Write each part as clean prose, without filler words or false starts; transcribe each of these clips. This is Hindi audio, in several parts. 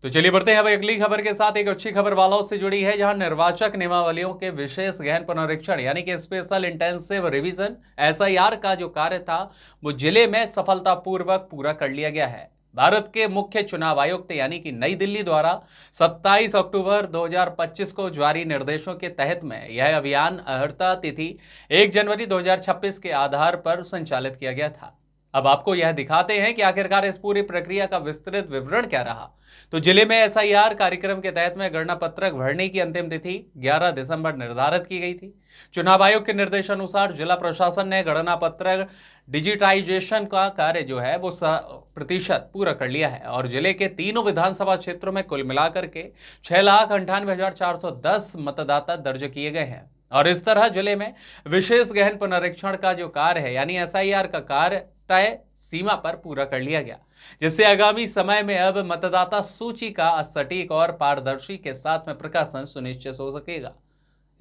तो चलिए बढ़ते हैं अब अगली खबर के साथ। एक अच्छी खबर वालों से जुड़ी है, जहां निर्वाचक नियमावलियों के विशेष गहन पुनरीक्षण यानी कि स्पेशल इंटेंसिव रिवीजन एसआईआर का जो कार्य था वो जिले में सफलतापूर्वक पूरा कर लिया गया है। भारत के मुख्य चुनाव आयुक्त यानी कि नई दिल्ली द्वारा 27 अक्टूबर 2025 को जारी निर्देशों के तहत में यह अभियान अर्हता तिथि 1 जनवरी 2026 के आधार पर संचालित किया गया था। अब आपको यह दिखाते हैं कि आखिरकार इस पूरी प्रक्रिया का विस्तृत विवरण क्या रहा। तो जिले में एसआईआर कार्यक्रम के तहत में गणना पत्रक भरने की अंतिम तिथि 11 दिसंबर निर्धारित की गई थी। चुनाव आयोग के निर्देशानुसार जिला प्रशासन ने गणना पत्रक डिजिटाइजेशन का कार्य जो है वो 100% पूरा कर लिया है और जिले के तीनों विधानसभा क्षेत्रों में कुल मिलाकर के 6,98,410 मतदाता दर्ज किए गए हैं। और इस तरह जिले में विशेष गहन पुनरीक्षण का जो कार्य है यानी एसआईआर का कार्य तय सीमा पर पूरा कर लिया गया, जिससे आगामी समय में अब मतदाता सूची का सटीक और पारदर्शी के साथ में प्रकाशन सुनिश्चित हो सकेगा।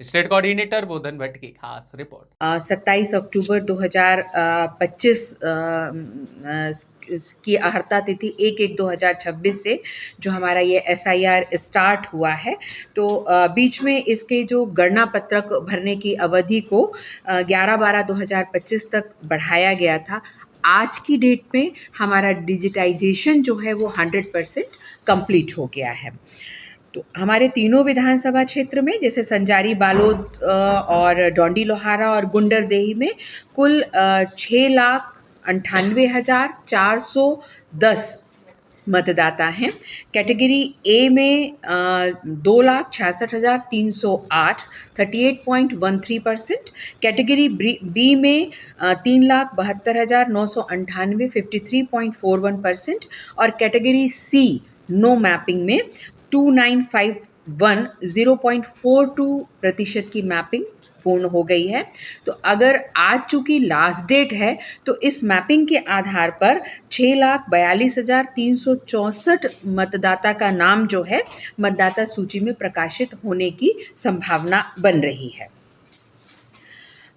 स्टेट कोऑर्डिनेटर बोधन भट्ट की खास रिपोर्ट। 27 अक्टूबर 2025 की अहर्ता तिथि 1/1/2026 से जो हमारा ये एसआईआर स्टार्ट हुआ है। तो बीच में इसके जो गणना पत्रक भरने की अवधि को 11/12/2025 तक बढ़ाया गया था। आज की डेट में हमारा डिजिटाइजेशन जो है वो 100% कंप्लीट हो गया है। तो हमारे तीनों विधानसभा क्षेत्र में जैसे संजारी, बालोद और डोंडी लोहारा और गुंडरदेही में कुल 6,98,410 मतदाता हैं। कैटेगरी ए में 2,66,308 38.13%, कैटेगरी बी में 3,72,998 53.41% और कैटेगरी सी नो मैपिंग में 2,951 0.42% की मैपिंग पूर्ण हो गई है। तो अगर आज चूंकि लास्ट डेट है तो इस मैपिंग के आधार पर 6,42,364 मतदाता का नाम जो है मतदाता सूची में प्रकाशित होने की संभावना बन रही है।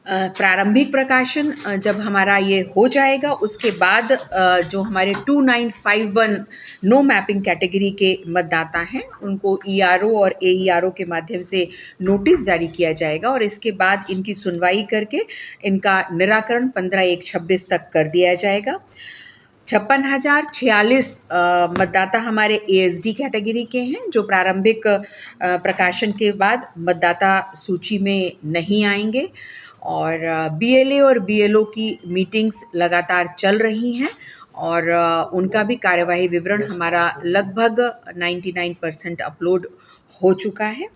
प्रारंभिक प्रकाशन जब हमारा ये हो जाएगा उसके बाद जो हमारे 2,951 नो मैपिंग कैटेगरी के मतदाता हैं उनको ईआरओ और एईआरओ के माध्यम से नोटिस जारी किया जाएगा और इसके बाद इनकी सुनवाई करके इनका निराकरण 15/1/26 तक कर दिया जाएगा। 56,046 मतदाता हमारे एएसडी कैटेगरी के हैं जो प्रारंभिक प्रकाशन के बाद मतदाता सूची में नहीं आएंगे और बीएलए और बीएलओ की मीटिंग्स लगातार चल रही हैं और उनका भी कार्यवाही विवरण हमारा लगभग 99% अपलोड हो चुका है।